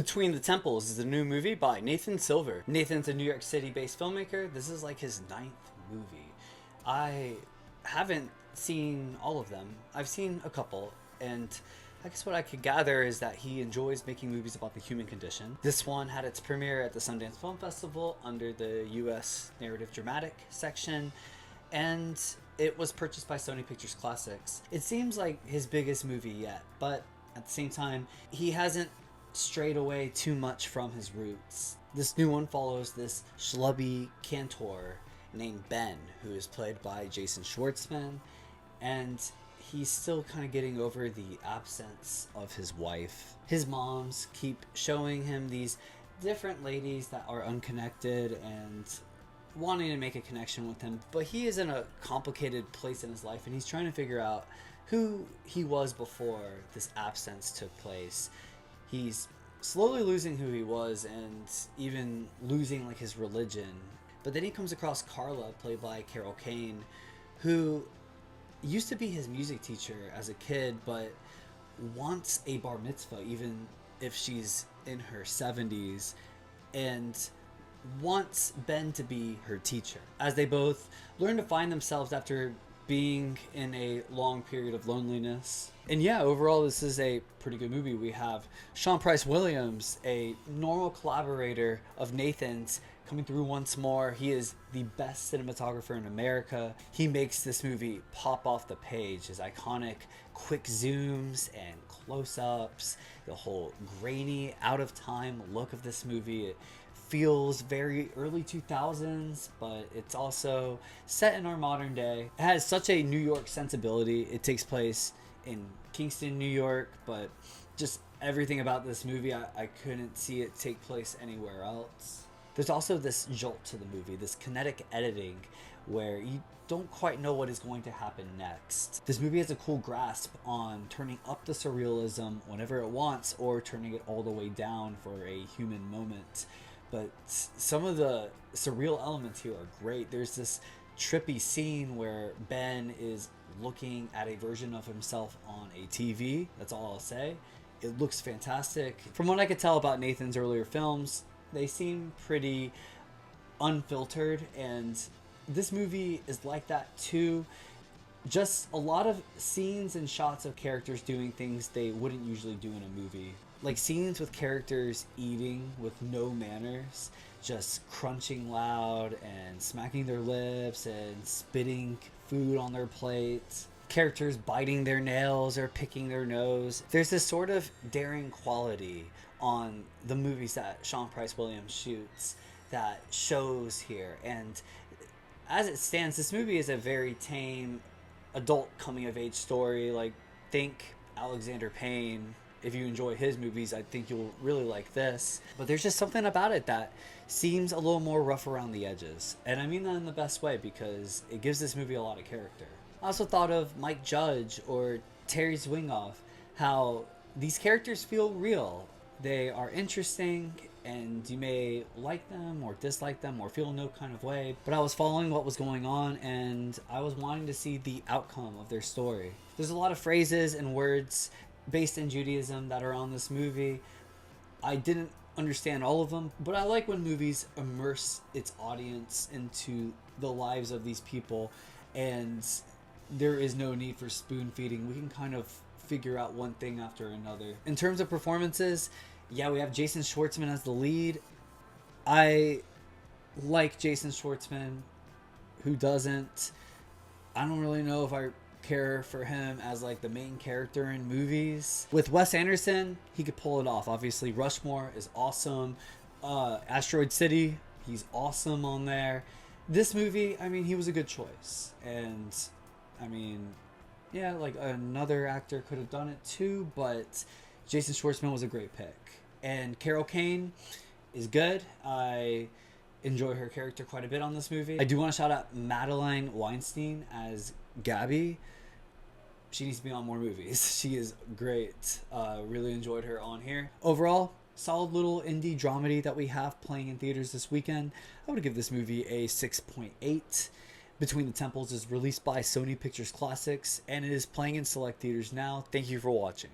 Between the Temples is a new movie by Nathan Silver. Nathan's a New York City-based filmmaker. This is like his 9th movie. I haven't seen all of them. I've seen a couple, and I guess what I could gather is that he enjoys making movies about the human condition. This one had its premiere at the Sundance Film Festival under the U.S. Narrative Dramatic section, and it was purchased by Sony Pictures Classics. It seems like his biggest movie yet, but at the same time, he hasn't strayed away too much from his roots. This new one follows this schlubby cantor named Ben, who is played by Jason Schwartzman, and he's still kind of getting over the absence of his wife. His moms keep showing him these different ladies that are unconnected and wanting to make a connection with him, but he is in a complicated place in his life, and he's trying to figure out who he was before this absence took place. He's slowly losing who he was and even losing like his religion. But then he comes across Carla, played by Kane, who used to be his music teacher as a kid, but wants a bar mitzvah even if she's in her 70s, and wants Ben to be her teacher. As they both learn to find themselves after being in a long period of loneliness. And yeah, overall this is a pretty good movie. We have Sean Price Williams, a normal collaborator of Nathan's, coming through once more. He is the best cinematographer in America. He makes this movie pop off the page. His iconic quick zooms and close-ups, the whole grainy, out of time look of this movie. It feels very early 2000s, but it's also set in our modern day. It has such a New York sensibility. It takes place in Kingston, New York, but just everything about this movie, I couldn't see it take place anywhere else. There's also this jolt to the movie, this kinetic editing where you don't quite know what is going to happen next. This movie has a cool grasp on turning up the surrealism whenever it wants, or turning it all the way down for a human moment. But some of the surreal elements here are great. There's this trippy scene where Ben is looking at a version of himself on a TV. That's all I'll say. It looks fantastic. From what I could tell about Nathan's earlier films, they seem pretty unfiltered, and this movie is like that too. Just a lot of scenes and shots of characters doing things they wouldn't usually do in a movie. Like scenes with characters eating with no manners, just crunching loud and smacking their lips and spitting food on their plates. Characters biting their nails or picking their nose. There's this sort of daring quality on the movies that Sean Price Williams shoots that shows here. And as it stands, this movie is a very tame adult coming of age story. Like, think Alexander Payne. If you enjoy his movies, I think you'll really like this. But there's just something about it that seems a little more rough around the edges. And I mean that in the best way, because it gives this movie a lot of character. I also thought of Mike Judge or Terry Zwingoff, how these characters feel real. They are interesting, and you may like them or dislike them or feel no kind of way. But I was following what was going on, and I was wanting to see the outcome of their story. There's a lot of phrases and words based in Judaism that are on this movie. I didn't understand all of them, but I like when movies immerse its audience into the lives of these people, and there is no need for spoon feeding. We can kind of figure out one thing after another. In terms of performances, yeah, we have Jason Schwartzman as the lead. I like Jason Schwartzman. Who doesn't? I don't really know if I care for him as like the main character in movies. With Wes Anderson, he could pull it off. Obviously, Rushmore is awesome. Asteroid City, he's awesome on there. This movie, I mean, he was a good choice. And I mean, yeah, like another actor could have done it too, but Jason Schwartzman was a great pick. And Carol Kane is good. I enjoy her character quite a bit on this movie. I do want to shout out Madeline Weinstein as Gabby. She needs to be on more movies. She is great. Really enjoyed her on here. Overall, solid little indie dramedy that we have playing in theaters this weekend. I would give this movie a 6.8. Between the Temples is released by Sony Pictures Classics, and it is playing in select theaters now. Thank you for watching.